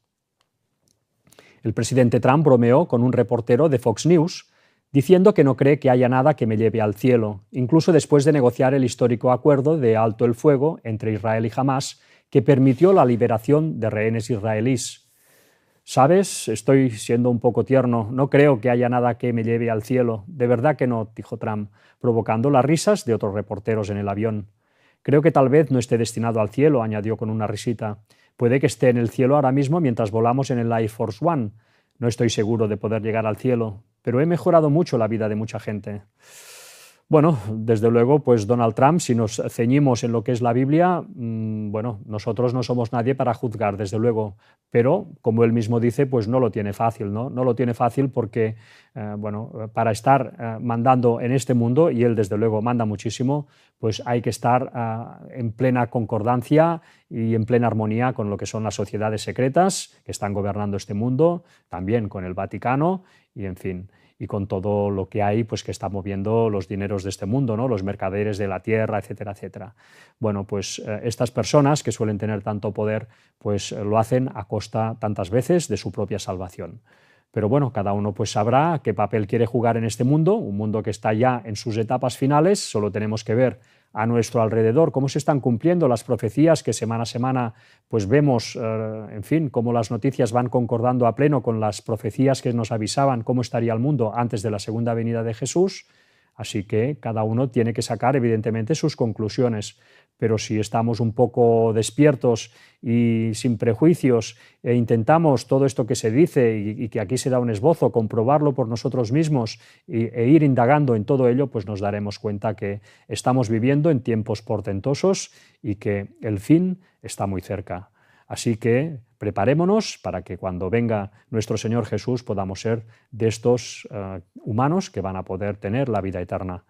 El presidente Trump bromeó con un reportero de Fox News diciendo que no cree que haya nada que me lleve al cielo, incluso después de negociar el histórico acuerdo de alto el fuego entre Israel y Hamás, que permitió la liberación de rehenes israelíes. ¿Sabes? Estoy siendo un poco tierno. No creo que haya nada que me lleve al cielo. De verdad que no, dijo Trump, provocando las risas de otros reporteros en el avión. Creo que tal vez no esté destinado al cielo, añadió con una risita. Puede que esté en el cielo ahora mismo mientras volamos en el Air Force One. No estoy seguro de poder llegar al cielo, pero he mejorado mucho la vida de mucha gente. Bueno, desde luego, pues Donald Trump, si nos ceñimos en lo que es la Biblia, bueno, nosotros no somos nadie para juzgar, desde luego, pero como él mismo dice, pues no lo tiene fácil, ¿no? No lo tiene fácil porque, bueno, para estar mandando en este mundo, y él desde luego manda muchísimo, pues hay que estar en plena concordancia y en plena armonía con lo que son las sociedades secretas que están gobernando este mundo, también con el Vaticano y, en fin, y con todo lo que hay, pues que está moviendo los dineros de este mundo, ¿no? Los mercaderes de la tierra, etcétera, etcétera. Bueno, pues estas personas que suelen tener tanto poder, pues lo hacen a costa tantas veces de su propia salvación. Pero bueno, cada uno pues sabrá qué papel quiere jugar en este mundo, un mundo que está ya en sus etapas finales. Solo tenemos que ver a nuestro alrededor cómo se están cumpliendo las profecías que semana a semana pues vemos, en fin, cómo las noticias van concordando a pleno con las profecías que nos avisaban cómo estaría el mundo antes de la segunda venida de Jesús. Así que cada uno tiene que sacar evidentemente sus conclusiones, pero si estamos un poco despiertos y sin prejuicios e intentamos todo esto que se dice y que aquí se da un esbozo, comprobarlo por nosotros mismos e ir indagando en todo ello, pues nos daremos cuenta que estamos viviendo en tiempos portentosos y que el fin está muy cerca. Así que preparémonos para que cuando venga nuestro Señor Jesús podamos ser de estos humanos que van a poder tener la vida eterna.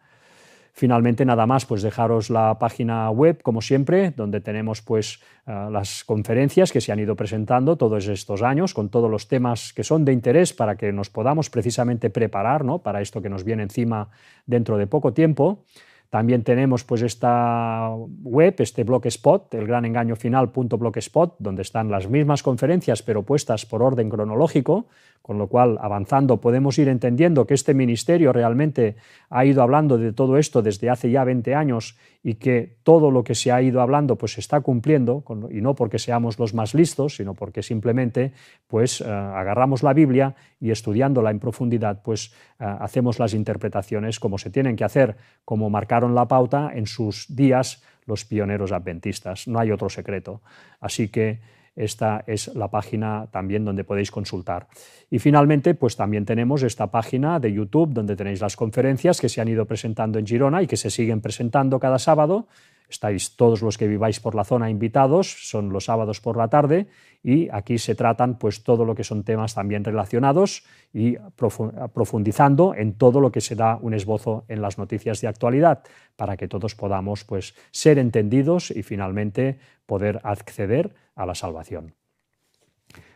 Finalmente, nada más, pues dejaros la página web, como siempre, donde tenemos pues las conferencias que se han ido presentando todos estos años, con todos los temas que son de interés para que nos podamos precisamente preparar, ¿no?, para esto que nos viene encima dentro de poco tiempo. También tenemos pues esta web, este Blogspot, elgranengañofinal.blogspot, donde están las mismas conferencias pero puestas por orden cronológico, con lo cual avanzando podemos ir entendiendo que este ministerio realmente ha ido hablando de todo esto desde hace ya 20 años y que todo lo que se ha ido hablando pues se está cumpliendo, y no porque seamos los más listos, sino porque simplemente pues agarramos la Biblia y estudiándola en profundidad pues hacemos las interpretaciones como se tienen que hacer, como marcaron la pauta en sus días los pioneros adventistas. No hay otro secreto. Así que esta es la página también donde podéis consultar. Y finalmente, pues también tenemos esta página de YouTube donde tenéis las conferencias que se han ido presentando en Girona y que se siguen presentando cada sábado. Estáis todos los que viváis por la zona invitados, son los sábados por la tarde, y aquí se tratan pues todo lo que son temas también relacionados y profundizando en todo lo que se da un esbozo en las noticias de actualidad, para que todos podamos pues ser entendidos y finalmente poder acceder a la salvación.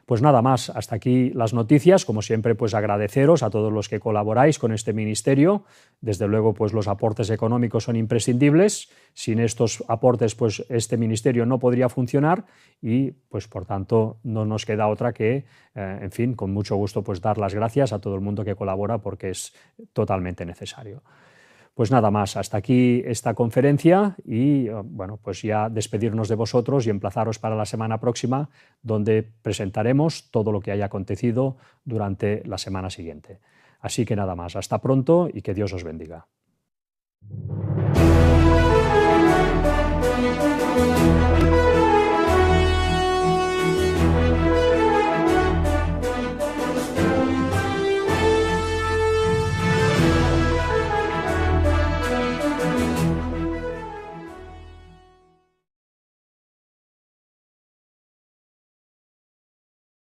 Pues nada más, hasta aquí las noticias. Como siempre, pues agradeceros a todos los que colaboráis con este ministerio. Desde luego, pues los aportes económicos son imprescindibles. Sin estos aportes, pues este ministerio no podría funcionar y, pues por tanto, no nos queda otra que, en fin, con mucho gusto, pues dar las gracias a todo el mundo que colabora porque es totalmente necesario. Pues nada más, hasta aquí esta conferencia y bueno, pues ya despedirnos de vosotros y emplazaros para la semana próxima, donde presentaremos todo lo que haya acontecido durante la semana siguiente. Así que nada más, hasta pronto y que Dios os bendiga.